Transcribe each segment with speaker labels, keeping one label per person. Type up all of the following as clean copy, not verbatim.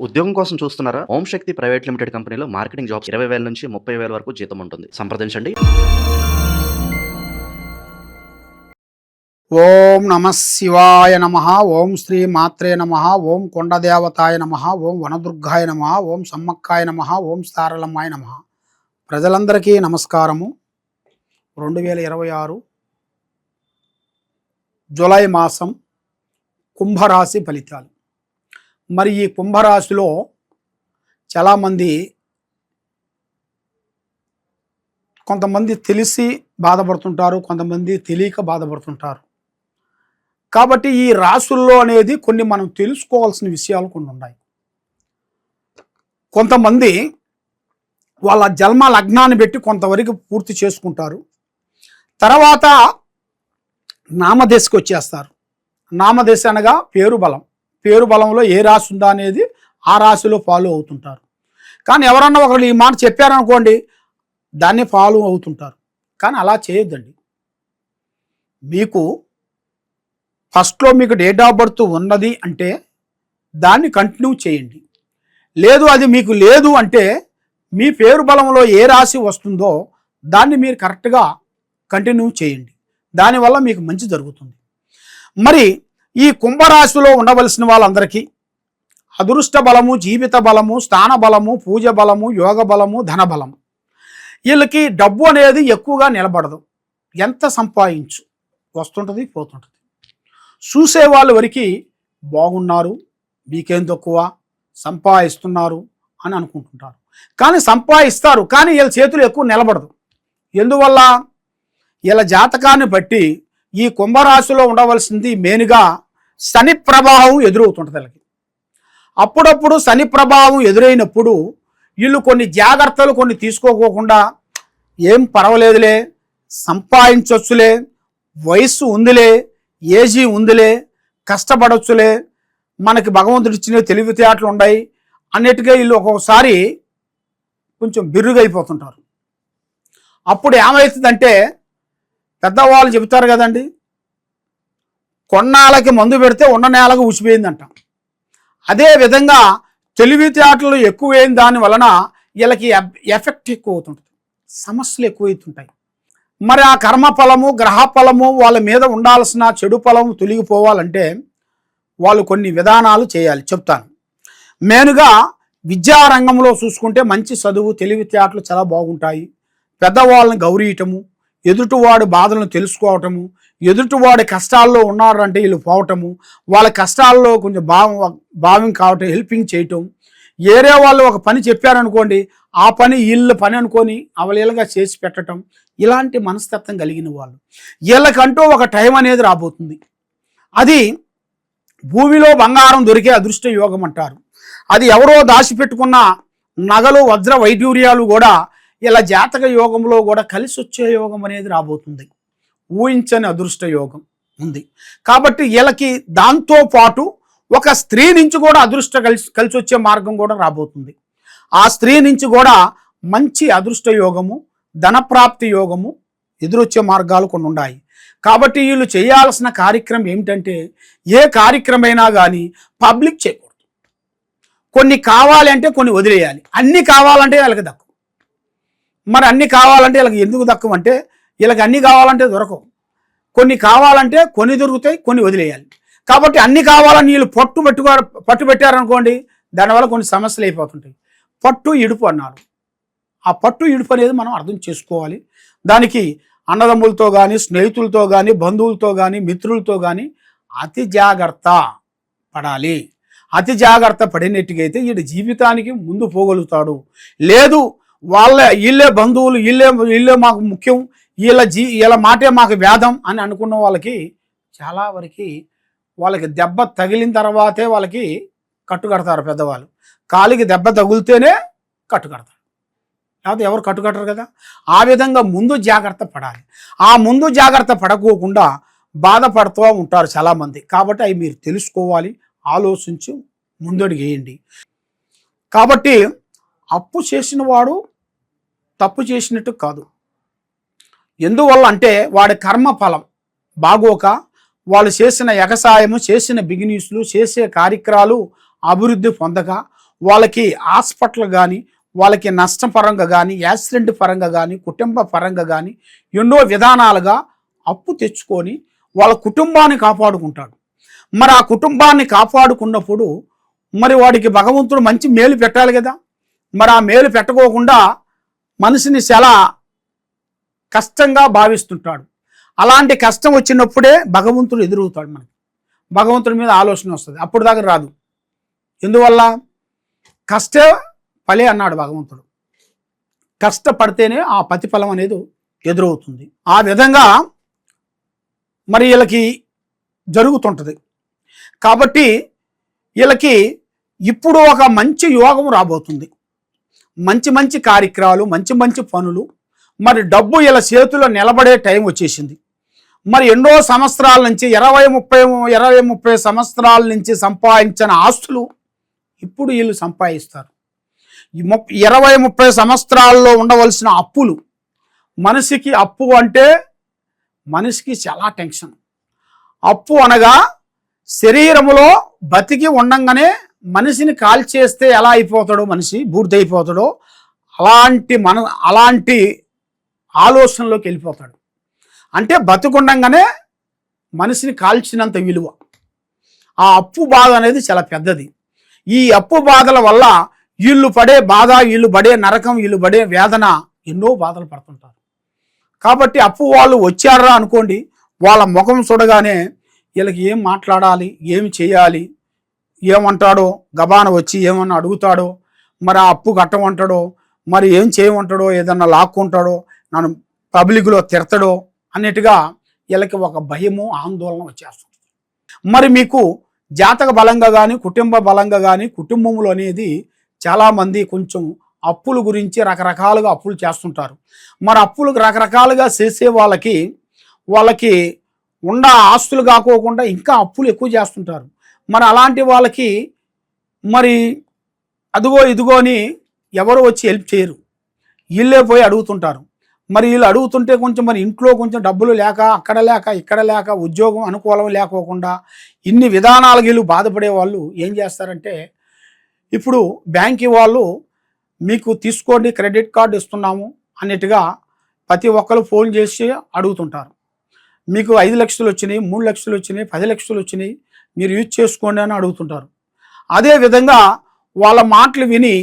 Speaker 1: ఉద్యోగం కోసం చూస్తున్నారా? ఓం శక్తి ప్రైవేట్ లిమిటెడ్ కంపెనీలో మార్కెటింగ్ జాబ్స్ 20,000 నుంచి 30,000 వరకు జీతం ఉంటుంది. సంప్రదించండి.
Speaker 2: ఓం నమ శివాయ నమ. ఓం శ్రీ మాత్రే నమ. ఓం కొండదేవతాయ నమ. ఓం వనదుర్గాయ నమ. ఓం సమ్మక్కాయ నమ. ఓం స్థారలమ్మాయ నమ. ప్రజలందరికీ నమస్కారము. 2026 జూలై మాసం కుంభరాశి ఫలితాలు. మరి ఈ కుంభరాశిలో చాలామంది కొంతమంది తెలిసి బాధపడుతుంటారు, కొంతమంది తెలియక బాధపడుతుంటారు. కాబట్టి ఈ రాశుల్లో అనేది కొన్ని మనం తెలుసుకోవాల్సిన విషయాలు కొన్ని ఉన్నాయి. కొంతమంది వాళ్ళ జన్మ లగ్నాన్ని పెట్టి కొంతవరకు పూర్తి చేసుకుంటారు. తర్వాత నామదశకు వచ్చేస్తారు. నామదశ అనగా పేరు బలం. పేరు బలంలో ఏ రాశి ఉందా అనేది ఆ రాశిలో ఫాలో అవుతుంటారు. కానీ ఎవరన్నా ఒకరు ఈ మాట చెప్పారనుకోండి, దాన్ని ఫాలో అవుతుంటారు. కానీ అలా చేయొద్దండి. మీకు ఫస్ట్లో మీకు డేట్ ఆఫ్ బర్త్ ఉన్నది అంటే దాన్ని కంటిన్యూ చేయండి. లేదు అది మీకు లేదు అంటే మీ పేరు బలంలో ఏ రాశి వస్తుందో దాన్ని మీరు కరెక్ట్గా కంటిన్యూ చేయండి. దానివల్ల మీకు మంచి జరుగుతుంది. మరి ఈ కుంభరాశిలో ఉండవలసిన వాళ్ళందరికీ అదృష్ట బలము, జీవిత బలము, స్థాన బలము, పూజ బలము, యోగ బలము, ధన బలము. వీళ్ళకి డబ్బు అనేది ఎక్కువగా నిలబడదు. ఎంత సంపాదించు వస్తుంటుంది, పోతుంటుంది. చూసేవాళ్ళ వరకు బాగున్నారు, మీకేం తక్కువ, సంపాదిస్తున్నారు అని అనుకుంటుంటారు. కానీ సంపాదిస్తారు, కానీ వీళ్ళ చేతులు ఎక్కువ నిలబడదు. ఎందువల్ల? వీళ్ళ జాతకాన్ని బట్టి ఈ కుంభరాశిలో ఉండవలసింది మెయిన్గా శని ప్రభావం ఎదురవుతుంటుంది వీళ్ళకి. అప్పుడప్పుడు శని ప్రభావం ఎదురైనప్పుడు వీళ్ళు కొన్ని జాగ్రత్తలు కొన్ని తీసుకోకుండా ఏం పర్వాలేదులే, సంపాదించవచ్చులే, వయస్సు ఉందిలే, ఏజీ ఉందిలే, కష్టపడవచ్చులే, మనకి భగవంతుడు ఇచ్చిన తెలివితేటలు ఉన్నాయి అన్నట్టుగా వీళ్ళు ఒక్కొక్కసారి కొంచెం బిర్రుగా అయిపోతుంటారు. అప్పుడు ఏమవుతుందంటే పెద్దవాళ్ళు చెబుతారు కదండి, కొన్నాళ్ళకి మందు పెడితే ఉన్న నేలకు ఊసిపోయిందంట. అదే విధంగా తెలివితేటలు ఎక్కువైన దాని వలన వీళ్ళకి ఎఫెక్ట్ ఎక్కువ అవుతుంటుంది, సమస్యలు ఎక్కువవుతుంటాయి. మరి ఆ కర్మ ఫలము, గ్రహ ఫలము వాళ్ళ మీద ఉండాల్సిన చెడు ఫలము తొలగిపోవాలంటే వాళ్ళు కొన్ని విధానాలు చేయాలి, చెప్తాను. మెయిన్గా విద్యారంగంలో చూసుకుంటే మంచి చదువు, తెలివితేటలు చాలా బాగుంటాయి. పెద్దవాళ్ళని గౌరవించటము, ఎదుటివాడి బాధలను తెలుసుకోవటము, ఎదుటివాడి కష్టాల్లో ఉన్నారంటే వీళ్ళు పోవటము, వాళ్ళ కష్టాల్లో కొంచెం భావం కావటం, హెల్పింగ్ చేయటం. ఏరే వాళ్ళు ఒక పని చెప్పారనుకోండి, ఆ పని వీళ్ళ పని అనుకొని అవలీలగా చేసి పెట్టడం. ఇలాంటి మనస్తత్వం కలిగిన వాళ్ళు. వీళ్ళకంటూ ఒక టైం అనేది రాబోతుంది. అది భూమిలో బంగారం దొరికే అదృష్ట యోగం అంటారు. అది ఎవరో దాచిపెట్టుకున్న నగలు, వజ్ర వైడూర్యాలు కూడా ఇలా జాతక యోగంలో కూడా కలిసి వచ్చే యోగం అనేది రాబోతుంది. ఊహించని అదృష్ట యోగం ఉంది. కాబట్టి వీళ్ళకి దాంతో పాటు ఒక స్త్రీ నుంచి కూడా అదృష్ట కలిసి వచ్చే మార్గం కూడా రాబోతుంది. ఆ స్త్రీ నుంచి కూడా మంచి అదృష్ట యోగము, ధనప్రాప్తి యోగము ఎదురొచ్చే మార్గాలు కొన్ని ఉన్నాయి. కాబట్టి వీళ్ళు చేయాల్సిన కార్యక్రమం ఏమిటంటే, ఏ కార్యక్రమైనా కానీ పబ్లిక్ చేయకూడదు. కొన్ని కావాలి అంటే కొన్ని వదిలేయాలి. అన్నీ కావాలంటే వీళ్ళకి దక్కు. మరి అన్నీ కావాలంటే వీళ్ళకి ఎందుకు దక్కవు అంటే, వీళ్ళకి అన్నీ కావాలంటే దొరకవు. కొన్ని కావాలంటే కొన్ని దొరుకుతాయి, కొన్ని వదిలేయాలి. కాబట్టి అన్నీ కావాలని వీళ్ళు పట్టు పెట్టారనుకోండి, దానివల్ల కొన్ని సమస్యలు అయిపోతుంటాయి. పట్టు ఇడుపు అన్నారు. ఆ పట్టు ఇడుపు అనేది మనం అర్థం చేసుకోవాలి. దానికి అన్నదమ్ములతో కానీ, స్నేహితులతో కానీ, బంధువులతో కానీ, మిత్రులతో కానీ అతి జాగ్రత్త పడాలి. అతి జాగ్రత్త పడినట్టుగైతే వీడి జీవితానికి ముందు పోగలుగుతాడు. లేదు వీళ్ళే బంధువులు, వీళ్ళే మాకు ముఖ్యం, వీళ్ళ మాటే మాకు వేదం అని అనుకున్న వాళ్ళకి చాలా వరకు వాళ్ళకి దెబ్బ తగిలిన తర్వాతే వాళ్ళకి కట్టుకడతారు పెద్దవాళ్ళు. కాలికి దెబ్బ తగిలితేనే కట్టుకడతారు, లేకపోతే ఎవరు కట్టుకట్టరు కదా. ఆ విధంగా ముందు జాగ్రత్త పడాలి. ఆ ముందు జాగ్రత్త పడకోకుండా బాధపడుతూ ఉంటారు చాలామంది. కాబట్టి అవి మీరు తెలుసుకోవాలి, ఆలోచించి ముందడుగు వేయండి. కాబట్టి అప్పు చేసిన వాడు తప్పు చేసినట్టు కాదు. ఎందువల్ల అంటే వాడి కర్మ ఫలం బాగోక, వాళ్ళు చేసిన ఎగసాయము, చేసిన బిజినెస్లు, చేసే కార్యక్రమాలు అభివృద్ధి పొందక, వాళ్ళకి హాస్పిటల్ కానీ, వాళ్ళకి నష్టం పరంగా కానీ, యాక్సిడెంట్ పరంగా కానీ, కుటుంబ పరంగా కానీ ఎన్నో విధానాలుగా అప్పు తెచ్చుకొని వాళ్ళ కుటుంబాన్ని కాపాడుకుంటాడు. మరి ఆ కుటుంబాన్ని కాపాడుకున్నప్పుడు మరి వాడికి భగవంతుడు మంచి మేలు పెట్టాలి కదా. మరి ఆ మేలు పెట్టకోకుండా మనిషిని చాలా కష్టంగా భావిస్తుంటాడు. అలాంటి కష్టం వచ్చినప్పుడే భగవంతుడు ఎదురవుతాడు. మనకి భగవంతుడి మీద ఆలోచన వస్తుంది, అప్పుడు దాకా రాదు. ఎందువల్ల? కష్టే ఫలే అన్నాడు భగవంతుడు. కష్టపడితేనే ఆ ప్రతిఫలం అనేది ఎదురవుతుంది. ఆ విధంగా మరి వీళ్ళకి జరుగుతుంటుంది. కాబట్టి వీళ్ళకి ఇప్పుడు ఒక మంచి యోగం రాబోతుంది. మంచి మంచి కార్యక్రమాలు, మంచి మంచి పనులు, మరి డబ్బు వీళ్ళ చేతిలో నిలబడే టైం వచ్చేసింది. మరి ఎన్నో సంవత్సరాల నుంచి 20-30 సంవత్సరాల నుంచి సంపాదించిన ఆస్తులు ఇప్పుడు వీళ్ళు సంపాదిస్తారు. 20-30 సంవత్సరాల్లో ఉండవలసిన అప్పులు, మనిషికి అప్పు అంటే మనిషికి చాలా టెన్షన్. అప్పు అనగా శరీరములో బతికి ఉండంగానే మనిషిని కాల్చేస్తే ఎలా అయిపోతాడో, మనిషి బూడిదైపోతాడో అలాంటి ఆలోచనలోకి వెళ్ళిపోతాడు. అంటే బతికుండంగానే మనిషిని కాల్చినంత విలువ. ఆ అప్పు బాధ అనేది చాలా పెద్దది. ఈ అప్పు బాధల వల్ల వీళ్ళు పడే బాధ, వీళ్ళు పడే నరకం, వీళ్ళు పడే వేదన, ఎన్నో బాధలు పడుతుంటారు. కాబట్టి అప్పు వాళ్ళు వచ్చారా అనుకోండి, వాళ్ళ ముఖం చూడగానే వీళ్ళకి ఏం మాట్లాడాలి, ఏమి చేయాలి, ఏమంటాడో, గబాన వచ్చి ఏమన్నా అడుగుతాడో, మరి ఆ అప్పు కట్టమంటాడో, మరి ఏం చేయమంటాడో, ఏదన్నా లాక్కుంటాడో, నన్ను పబ్లిక్లో తిడతాడో అన్నట్టుగా వీళ్ళకి ఒక భయము, ఆందోళన వచ్చేస్తుంది. మరి మీకు జాతక బలంగా కానీ, కుటుంబ బలంగా కానీ, కుటుంబంలో అనేది చాలామంది కొంచెం అప్పుల గురించి రకరకాలుగా అప్పులు చేస్తుంటారు. మరి అప్పులు రకరకాలుగా చేసే వాళ్ళకి ఉన్న ఆస్తులు కాకోకుండా ఇంకా అప్పులు ఎక్కువ చేస్తుంటారు. మరి అలాంటి వాళ్ళకి మరి అదిగో ఇదిగో అని ఎవరు వచ్చి హెల్ప్ చేయరు, వీళ్ళే పోయి అడుగుతుంటారు. మరి వీళ్ళు అడుగుతుంటే కొంచెం మరి ఇంట్లో కొంచెం డబ్బులు లేక, అక్కడ లేక, ఇక్కడ లేక, ఉద్యోగం అనుకూలం లేకోకుండా ఇన్ని విధానాలు వీళ్ళు బాధపడే వాళ్ళు ఏం చేస్తారంటే, ఇప్పుడు బ్యాంక్ వాళ్ళు మీకు తీసుకోండి క్రెడిట్ కార్డు ఇస్తున్నాము అన్నట్టుగా ప్రతి ఒక్కరు ఫోన్ చేసి అడుగుతుంటారు. మీకు 5 లక్షలు వచ్చినాయి, 3 లక్షలు వచ్చినాయి, 10 లక్షలు వచ్చినాయి, మీరు యూజ్ చేసుకోండి అని అడుగుతుంటారు. అదేవిధంగా వాళ్ళ మాటలు విని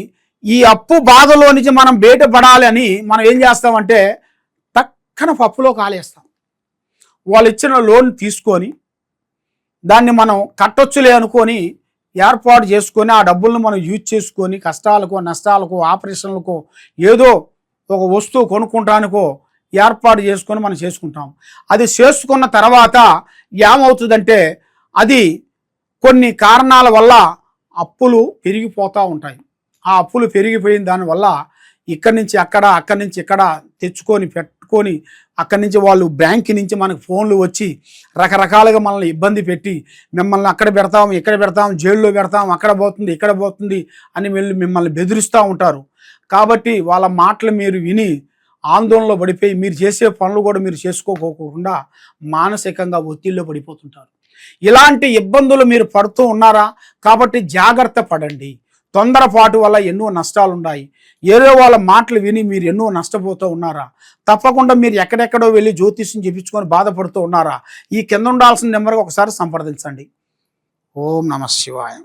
Speaker 2: ఈ అప్పు బాధలో నుంచి మనం బయటపడాలి అని మనం ఏం చేస్తామంటే టక్కన పప్పులో కాలేస్తాం. వాళ్ళు ఇచ్చిన లోన్ తీసుకొని దాన్ని మనం కట్టొచ్చులే అనుకొని ఏర్పాటు చేసుకొని ఆ డబ్బులను మనం యూజ్ చేసుకొని కష్టాలకో, నష్టాలకో, ఆపరేషన్లకో, ఏదో ఒక వస్తువు కొనుక్కుంటానికో ఏర్పాటు చేసుకొని మనం చేసుకుంటాం. అది చేసుకున్న తర్వాత ఏమవుతుందంటే అది కొన్ని కారణాల వల్ల అప్పులు పెరిగిపోతూ ఉంటాయి. ఆ అప్పులు పెరిగిపోయిన దానివల్ల ఇక్కడి నుంచి అక్కడ, అక్కడి నుంచి ఇక్కడ తెచ్చుకొని పెట్టుకొని, అక్కడి నుంచి వాళ్ళు బ్యాంక్ నుంచి మనకు ఫోన్లు వచ్చి రకరకాలుగా మనల్ని ఇబ్బంది పెట్టి, మిమ్మల్ని అక్కడ పెడతాం, ఇక్కడ పెడతాం, జైల్లో పెడతాం, అక్కడ పోతుంది, ఇక్కడ పోతుంది అని మిమ్మల్ని బెదిరిస్తూ ఉంటారు. కాబట్టి వాళ్ళ మాటలు మీరు విని ఆందోళనలో పడిపోయి మీరు చేసే పనులు కూడా మీరు చేసుకోకోకుండా మానసికంగా ఒత్తిడిలో పడిపోతుంటారు. ఇలాంటి ఇబ్బందులు మీరు పడుతూ ఉన్నారా? కాబట్టి జాగ్రత్త పడండి. తొందరపాటు వల్ల ఎన్నో నష్టాలు ఉన్నాయి. ఏదో వాళ్ళ మాటలు విని మీరు ఎన్నో నష్టపోతూ ఉన్నారా? తప్పకుండా మీరు ఎక్కడెక్కడో వెళ్ళి జ్యోతిష్యం చెప్పించుకొని బాధపడుతూ ఉన్నారా? ఈ కింద ఉండాల్సిన నెంబర్కి ఒకసారి సంప్రదించండి. ఓం నమః శివాయ.